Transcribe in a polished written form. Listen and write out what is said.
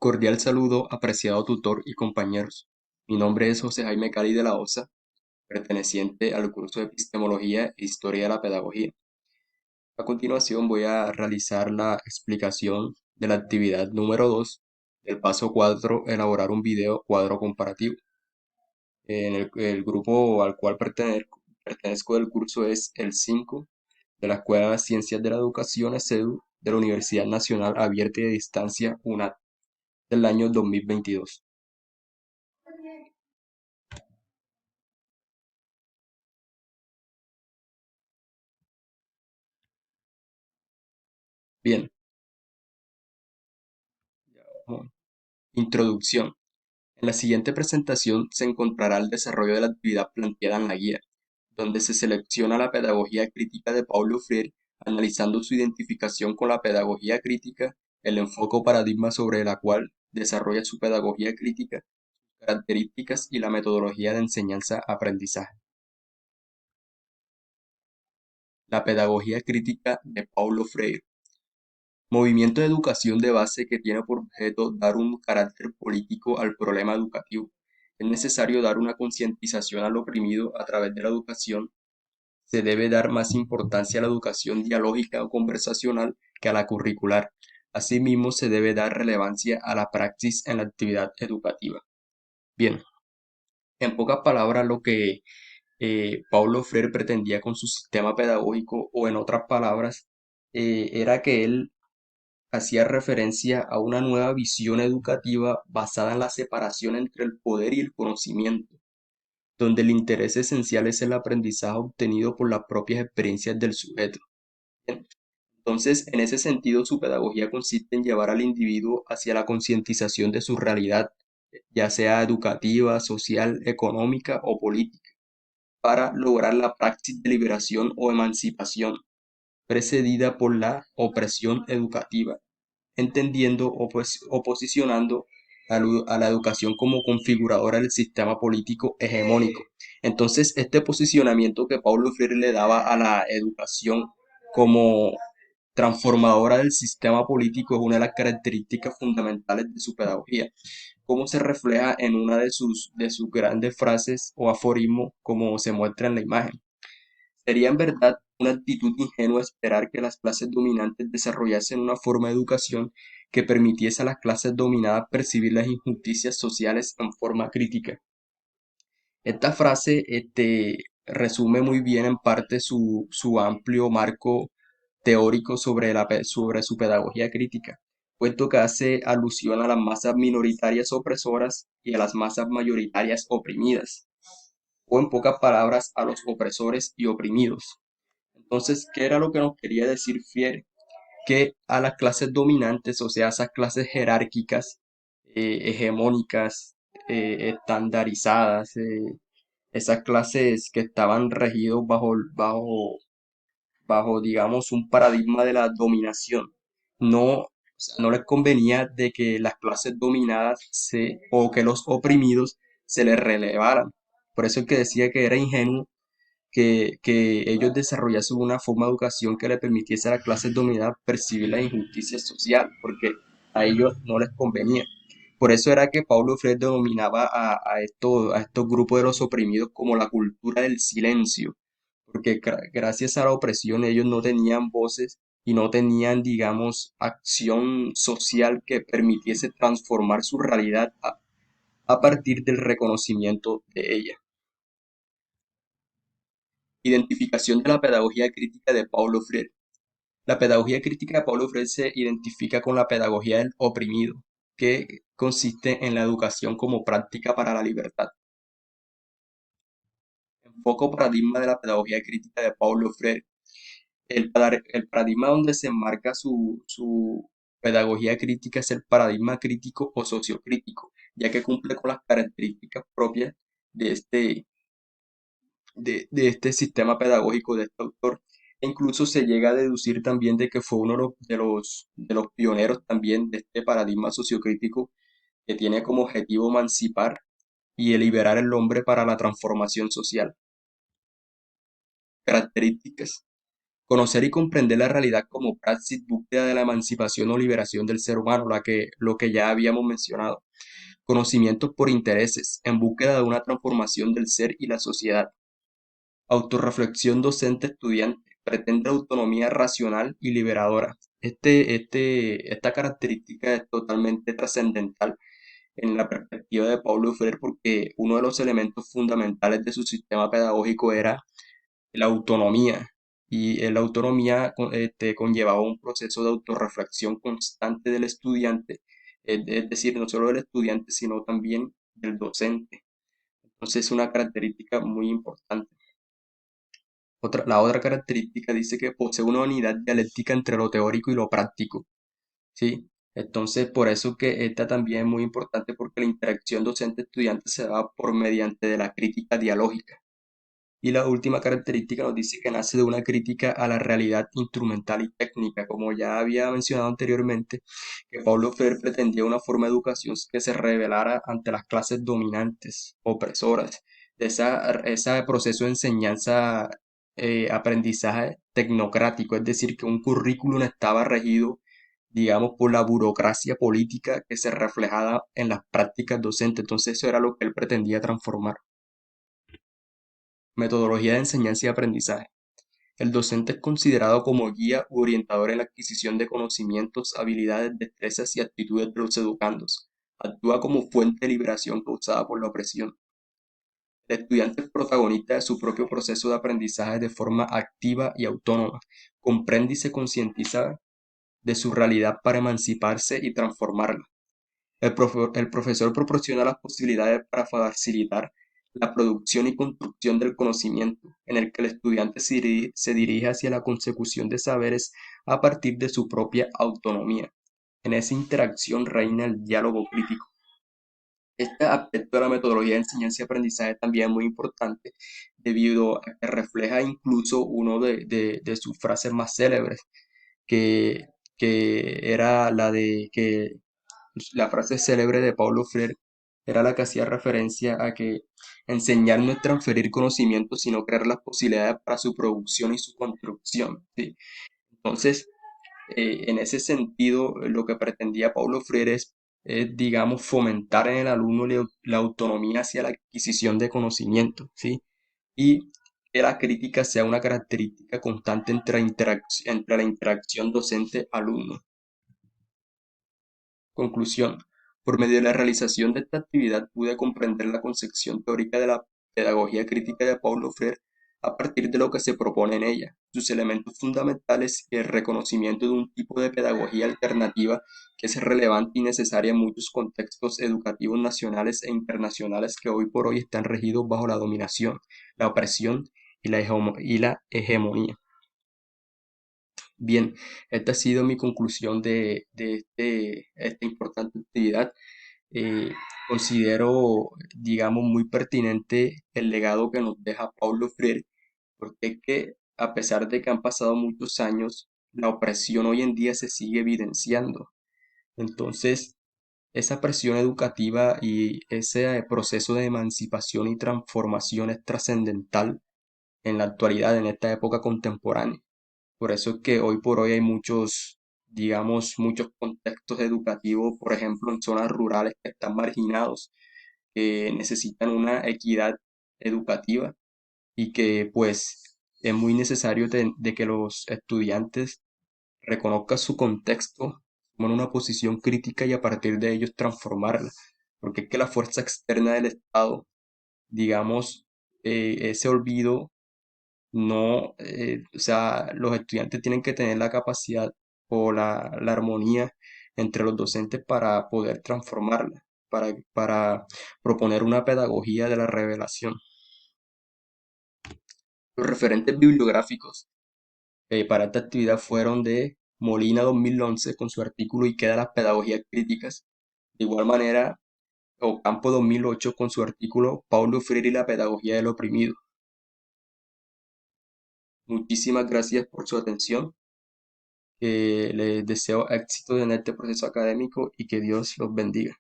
Cordial saludo, apreciado tutor y compañeros. Mi nombre es José Jaime Cali de la Osa, perteneciente al curso de Epistemología e Historia de la Pedagogía. A continuación voy a realizar la explicación de la actividad número 2 del paso 4, elaborar un video cuadro comparativo. El grupo al cual pertenezco del curso es el 5 de la Escuela de Ciencias de la Educación ESEDU de la Universidad Nacional Abierta y de Distancia UNAD del año 2022. Bien, como introducción. En la siguiente presentación se encontrará el desarrollo de la actividad planteada en la guía, donde se selecciona la pedagogía crítica de Paulo Freire, analizando su identificación con la pedagogía crítica, el enfoque o paradigma sobre la cual desarrolla su pedagogía crítica, características y la metodología de enseñanza-aprendizaje. La pedagogía crítica de Paulo Freire. Movimiento de educación de base que tiene por objeto dar un carácter político al problema educativo. Es necesario dar una concientización al oprimido a través de la educación. Se debe dar más importancia a la educación dialógica o conversacional que a la curricular. Asimismo, se debe dar relevancia a la praxis en la actividad educativa. Bien, en pocas palabras, lo que Paulo Freire pretendía con su sistema pedagógico, o en otras palabras, era que él hacía referencia a una nueva visión educativa basada en la separación entre el poder y el conocimiento, donde el interés esencial es el aprendizaje obtenido por las propias experiencias del sujeto. Bien, entonces, en ese sentido, su pedagogía consiste en llevar al individuo hacia la concientización de su realidad, ya sea educativa, social, económica o política, para lograr la praxis de liberación o emancipación, precedida por la opresión educativa, entendiendo o posicionando a la educación como configuradora del sistema político hegemónico. Entonces, este posicionamiento que Paulo Freire le daba a la educación como transformadora del sistema político es una de las características fundamentales de su pedagogía, como se refleja en una de sus grandes frases o aforismos, como se muestra en la imagen. Sería en verdad una actitud ingenua esperar que las clases dominantes desarrollasen una forma de educación que permitiese a las clases dominadas percibir las injusticias sociales en forma crítica. Esta frase resume muy bien en parte su amplio marco teórico sobre su pedagogía crítica, puesto que hace alusión a las masas minoritarias opresoras y a las masas mayoritarias oprimidas, o en pocas palabras, a los opresores y oprimidos. Entonces, ¿qué era lo que nos quería decir Fier? Que a las clases dominantes, o sea, esas clases jerárquicas, hegemónicas, estandarizadas, esas clases que estaban regidos bajo, digamos, un paradigma de la dominación, no, o sea, no les convenía de que las clases dominadas o que los oprimidos se les relevaran. Por eso es que decía que era ingenuo que ellos desarrollasen una forma de educación que le permitiese a las clases dominadas percibir la injusticia social, porque a ellos no les convenía. Por eso era que Paulo Freire denominaba a estos grupos de los oprimidos como la cultura del silencio, porque gracias a la opresión ellos no tenían voces y no tenían, digamos, acción social que permitiese transformar su realidad a partir del reconocimiento de ella. Identificación de la pedagogía crítica de Paulo Freire. La pedagogía crítica de Paulo Freire se identifica con la pedagogía del oprimido, que consiste en la educación como práctica para la libertad. Enfoque o paradigma de la pedagogía crítica de Paulo Freire. El paradigma donde se enmarca su pedagogía crítica es el paradigma crítico o sociocrítico, ya que cumple con las características propias de este sistema pedagógico de este autor. E incluso se llega a deducir también de que fue uno de los pioneros también de este paradigma sociocrítico que tiene como objetivo emancipar y liberar el hombre para la transformación social. Características. Conocer y comprender la realidad como praxis, búsqueda de la emancipación o liberación del ser humano, lo que ya habíamos mencionado. Conocimientos por intereses, en búsqueda de una transformación del ser y la sociedad. Autorreflexión docente-estudiante, pretende autonomía racional y liberadora. Esta característica es totalmente trascendental en la perspectiva de Paulo Freire porque uno de los elementos fundamentales de su sistema pedagógico era la autonomía y la autonomía conllevaba un proceso de autorreflexión constante del estudiante, es decir, no solo del estudiante, sino también del docente. Entonces es una característica muy importante. La otra característica dice que posee una unidad dialéctica entre lo teórico y lo práctico, ¿sí? Entonces, por eso que esta también es muy importante porque la interacción docente-estudiante se da por mediante de la crítica dialógica. Y la última característica nos dice que nace de una crítica a la realidad instrumental y técnica, como ya había mencionado anteriormente, que Paulo Freire pretendía una forma de educación que se rebelara ante las clases dominantes, opresoras, de ese proceso de enseñanza, aprendizaje tecnocrático, es decir, que un currículum estaba regido, digamos, por la burocracia política que se reflejaba en las prácticas docentes. Entonces eso era lo que él pretendía transformar. Metodología de enseñanza y aprendizaje. El docente es considerado como guía u orientador en la adquisición de conocimientos, habilidades, destrezas y actitudes de los educandos. Actúa como fuente de liberación causada por la opresión. El estudiante es protagonista de su propio proceso de aprendizaje de forma activa y autónoma. Comprende y se concientiza de su realidad para emanciparse y transformarla. El profesor proporciona las posibilidades para facilitar la producción y construcción del conocimiento, en el que el estudiante se dirige hacia la consecución de saberes a partir de su propia autonomía. En esa interacción reina el diálogo crítico. Este aspecto de la metodología de enseñanza y aprendizaje también es muy importante debido a que refleja incluso uno de sus frases más célebres, que, que era la de que la frase célebre de Paulo Freire era la que hacía referencia a que enseñar no es transferir conocimiento, sino crear las posibilidades para su producción y su construcción, ¿sí? Entonces, en ese sentido, lo que pretendía Paulo Freire es, digamos, fomentar en el alumno la autonomía hacia la adquisición de conocimiento, ¿sí? Y que la crítica sea una característica constante entre la interacción docente-alumno. Conclusión. Por medio de la realización de esta actividad pude comprender la concepción teórica de la pedagogía crítica de Paulo Freire a partir de lo que se propone en ella, sus elementos fundamentales y el reconocimiento de un tipo de pedagogía alternativa que es relevante y necesaria en muchos contextos educativos nacionales e internacionales que hoy por hoy están regidos bajo la dominación, la opresión y la hegemonía. Bien, esta ha sido mi conclusión de esta importante actividad. Eh, Considero, digamos, muy pertinente el legado que nos deja Paulo Freire, porque es que a pesar de que han pasado muchos años, la opresión hoy en día se sigue evidenciando. Entonces, esa presión educativa y ese proceso de emancipación y transformación es trascendental en la actualidad, en esta época contemporánea. Por eso es que hoy por hoy hay muchos, digamos, muchos contextos educativos, por ejemplo, en zonas rurales que están marginados, que necesitan una equidad educativa y que pues es muy necesario de que los estudiantes reconozcan su contexto, tomen una posición crítica y a partir de ellos transformarla. Porque es que la fuerza externa del Estado, digamos, ese olvido no, o sea, los estudiantes tienen que tener la capacidad o la armonía entre los docentes para poder transformarla, para proponer una pedagogía de la revelación. Los referentes bibliográficos para esta actividad fueron de Molina 2011 con su artículo ¿Y qué de las pedagogías críticas? De igual manera, Ocampo 2008 con su artículo Paulo Freire y la pedagogía del oprimido. Muchísimas gracias por su atención. Les deseo éxito en este proceso académico y que Dios los bendiga.